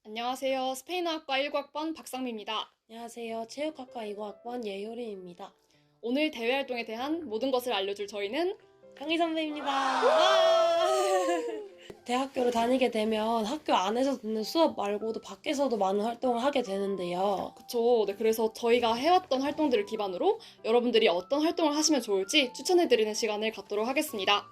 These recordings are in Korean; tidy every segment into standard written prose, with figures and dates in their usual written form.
안녕하세요. 스페인어학과 19학번 박상미입니다. 안녕하세요. 체육학과 2고학번 예효림입니다. 오늘 대외 활동에 대한 모든 것을 알려줄 저희는 강희 선배입니다. 와! 대학교를 다니게 되면 학교 안에서 듣는 수업 말고도 밖에서도 많은 활동을 하게 되는데요. 그쵸. 네, 그래서 저희가 해왔던 활동들을 기반으로 여러분들이 어떤 활동을 하시면 좋을지 추천해드리는 시간을 갖도록 하겠습니다.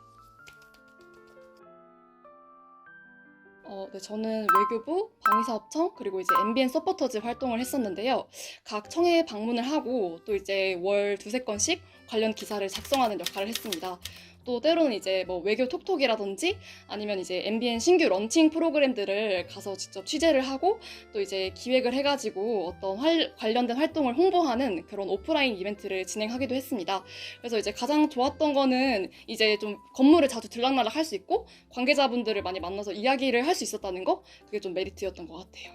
네, 저는 외교부, 방위사업청, 그리고 이제 MBN 서포터즈 활동을 했었는데요. 각 청에 방문을 하고 또 이제 월 두세 건씩 관련 기사를 작성하는 역할을 했습니다. 또 때로는 이제 뭐 외교 톡톡이라든지 아니면 이제 MBN 신규 런칭 프로그램들을 가서 직접 취재를 하고 또 이제 기획을 해가지고 어떤 관련된 활동을 홍보하는 그런 오프라인 이벤트를 진행하기도 했습니다. 그래서 이제 가장 좋았던 거는 이제 좀 건물을 자주 들락날락 할 수 있고 관계자분들을 많이 만나서 이야기를 할 수 있었다는 거, 그게 좀 메리트였던 것 같아요.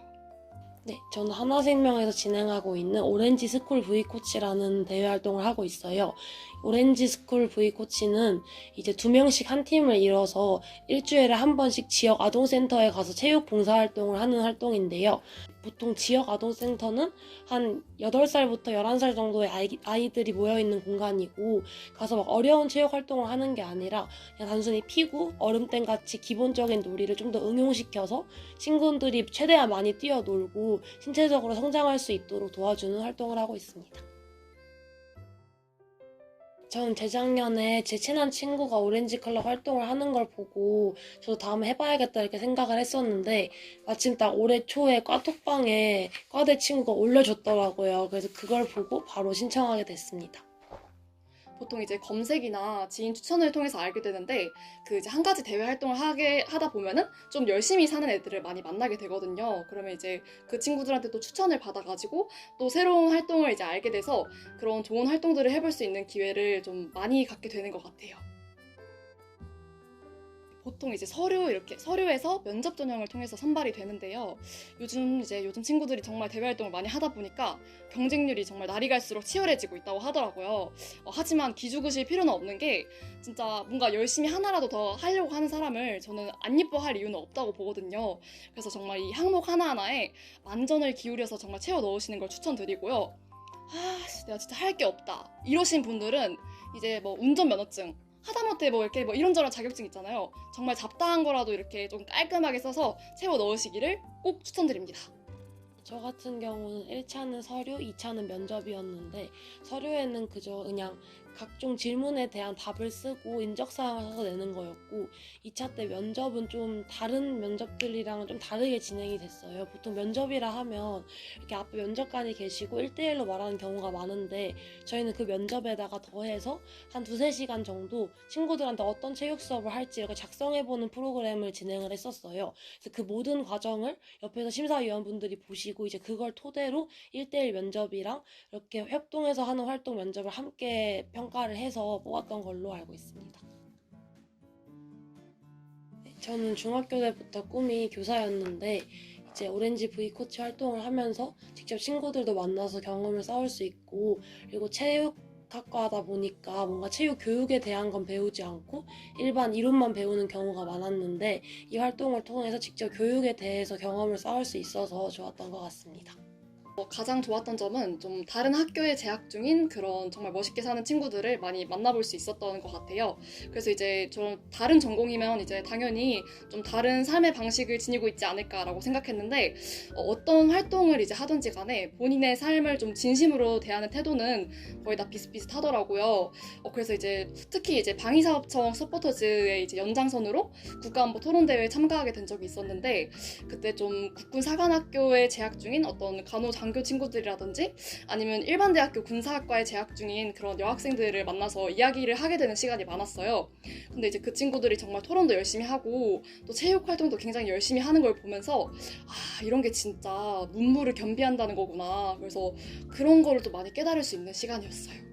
네, 저는 하나생명에서 진행하고 있는 오렌지 스쿨 V코치라는 대회 활동을 하고 있어요. 오렌지 스쿨 V코치는 이제 2명씩 한 팀을 이뤄서 일주일에 한 번씩 지역 아동센터에 가서 체육 봉사활동을 하는 활동인데요. 보통 지역 아동센터는 한 8살부터 11살 정도의 아이들이 모여있는 공간이고, 가서 막 어려운 체육 활동을 하는 게 아니라 그냥 단순히 피구, 얼음땡 같이 기본적인 놀이를 좀 더 응용시켜서 친구들이 최대한 많이 뛰어놀고 신체적으로 성장할 수 있도록 도와주는 활동을 하고 있습니다. 전 재작년에 제 친한 친구가 오렌지 클럽 활동을 하는 걸 보고 저도 다음에 해봐야겠다 이렇게 생각을 했었는데, 마침 딱 올해 초에 과톡방에 과대 친구가 올려줬더라고요. 그래서 그걸 보고 바로 신청하게 됐습니다. 보통 이제 검색이나 지인 추천을 통해서 알게 되는데, 그 이제 한 가지 대외 활동을 하다 보면은 좀 열심히 사는 애들을 많이 만나게 되거든요. 그러면 이제 그 친구들한테 또 추천을 받아가지고 또 새로운 활동을 이제 알게 돼서 그런 좋은 활동들을 해볼 수 있는 기회를 좀 많이 갖게 되는 것 같아요. 보통 이제 서류에서 면접 전형을 통해서 선발이 되는데요. 요즘 친구들이 정말 대외 활동을 많이 하다 보니까 경쟁률이 정말 날이 갈수록 치열해지고 있다고 하더라고요. 하지만 기죽으실 필요는 없는 게, 진짜 뭔가 열심히 하나라도 더 하려고 하는 사람을 저는 안 예뻐할 이유는 없다고 보거든요. 그래서 정말 이 항목 하나하나에 만전을 기울여서 정말 채워 넣으시는 걸 추천드리고요. 내가 진짜 할 게 없다 이러신 분들은 이제 뭐 운전면허증, 하다못해 뭐 이렇게 뭐 이런저런 자격증 있잖아요. 정말 잡다한 거라도 이렇게 좀 깔끔하게 써서 채워 넣으시기를 꼭 추천드립니다. 저 같은 경우는 1차는 서류, 2차는 면접이었는데, 서류에는 그냥 각종 질문에 대한 답을 쓰고 인적사항을 써서 내는 거였고, 2차 때 면접은 좀 다른 면접들이랑은 좀 다르게 진행이 됐어요. 보통 면접이라 하면 이렇게 앞에 면접관이 계시고 1대1로 말하는 경우가 많은데, 저희는 그 면접에다가 더해서 한 2~3시간 정도 친구들한테 어떤 체육 수업을 할지 이렇게 작성해보는 프로그램을 진행을 했었어요. 그래서 그 모든 과정을 옆에서 심사위원분들이 보시고 이제 그걸 토대로 1대1 면접이랑 이렇게 협동해서 하는 활동 면접을 함께 평가를 해서 뽑았던 걸로 알고 있습니다. 저는 중학교 때부터 꿈이 교사였는데, 이제 오렌지 V 코치 활동을 하면서 직접 친구들도 만나서 경험을 쌓을 수 있고, 그리고 체육학과다 보니까 뭔가 체육 교육에 대한 건 배우지 않고 일반 이론만 배우는 경우가 많았는데, 이 활동을 통해서 직접 교육에 대해서 경험을 쌓을 수 있어서 좋았던 것 같습니다. 가장 좋았던 점은 좀 다른 학교에 재학 중인 그런 정말 멋있게 사는 친구들을 많이 만나볼 수 있었던 것 같아요. 그래서 이제 좀 다른 전공이면 이제 당연히 좀 다른 삶의 방식을 지니고 있지 않을까라고 생각했는데, 어떤 활동을 이제 하든지 간에 본인의 삶을 좀 진심으로 대하는 태도는 거의 다 비슷비슷하더라고요. 그래서 이제 특히 이제 방위사업청 서포터즈의 이제 연장선으로 국가안보 토론대회에 참가하게 된 적이 있었는데, 그때 좀 국군 사관학교에 재학 중인 어떤 장교 친구들이라든지 아니면 일반 대학교 군사학과에 재학 중인 그런 여학생들을 만나서 이야기를 하게 되는 시간이 많았어요. 근데 이제 그 친구들이 정말 토론도 열심히 하고 또 체육 활동도 굉장히 열심히 하는 걸 보면서, 이런 게 진짜 눈물을 겸비한다는 거구나. 그래서 그런 거를 또 많이 깨달을 수 있는 시간이었어요.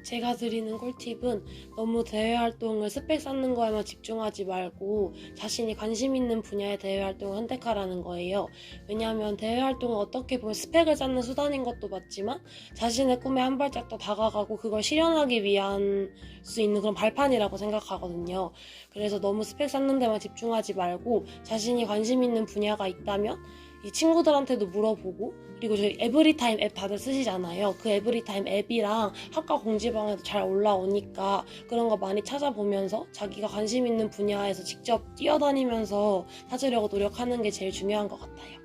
제가 드리는 꿀팁은 너무 대외 활동을 스펙 쌓는 거에만 집중하지 말고 자신이 관심 있는 분야의 대외 활동을 선택하라는 거예요. 왜냐하면 대외 활동은 어떻게 보면 스펙을 쌓는 수단인 것도 맞지만 자신의 꿈에 한 발짝 더 다가가고 그걸 실현하기 위한 수 있는 그런 발판이라고 생각하거든요. 그래서 너무 스펙 쌓는 데만 집중하지 말고 자신이 관심 있는 분야가 있다면 이 친구들한테도 물어보고, 그리고 저희 에브리타임 앱 다들 쓰시잖아요. 그 에브리타임 앱이랑 학과 공지방에도 잘 올라오니까 그런 거 많이 찾아보면서 자기가 관심 있는 분야에서 직접 뛰어다니면서 찾으려고 노력하는 게 제일 중요한 것 같아요.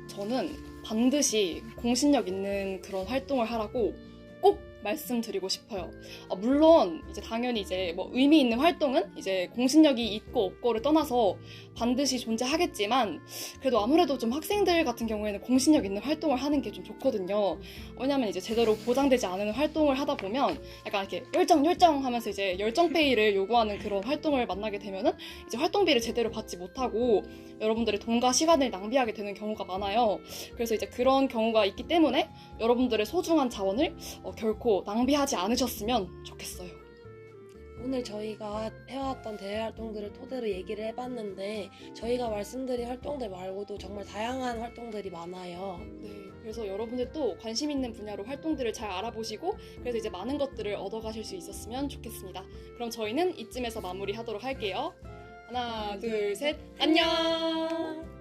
저는 반드시 공신력 있는 그런 활동을 하라고 꼭 말씀드리고 싶어요. 물론 이제 당연히 이제 뭐 의미 있는 활동은 이제 공신력이 있고 없고를 떠나서 반드시 존재하겠지만, 그래도 아무래도 좀 학생들 같은 경우에는 공신력 있는 활동을 하는 게 좀 좋거든요. 왜냐면 이제 제대로 보장되지 않은 활동을 하다 보면 약간 이렇게 열정 하면서 이제 열정페이를 요구하는 그런 활동을 만나게 되면은 이제 활동비를 제대로 받지 못하고 여러분들의 돈과 시간을 낭비하게 되는 경우가 많아요. 그래서 이제 그런 경우가 있기 때문에 여러분들의 소중한 자원을 결코 낭비하지 않으셨으면 좋겠어요. 오늘 저희가 해왔던 대외 활동들을 토대로 얘기를 해봤는데 저희가 말씀드린 활동들 말고도 정말 다양한 활동들이 많아요. 네, 그래서 여러분들도 관심 있는 분야로 활동들을 잘 알아보시고 그래서 이제 많은 것들을 얻어가실 수 있었으면 좋겠습니다. 그럼 저희는 이쯤에서 마무리하도록 할게요. 하나, 둘, 셋, 안녕!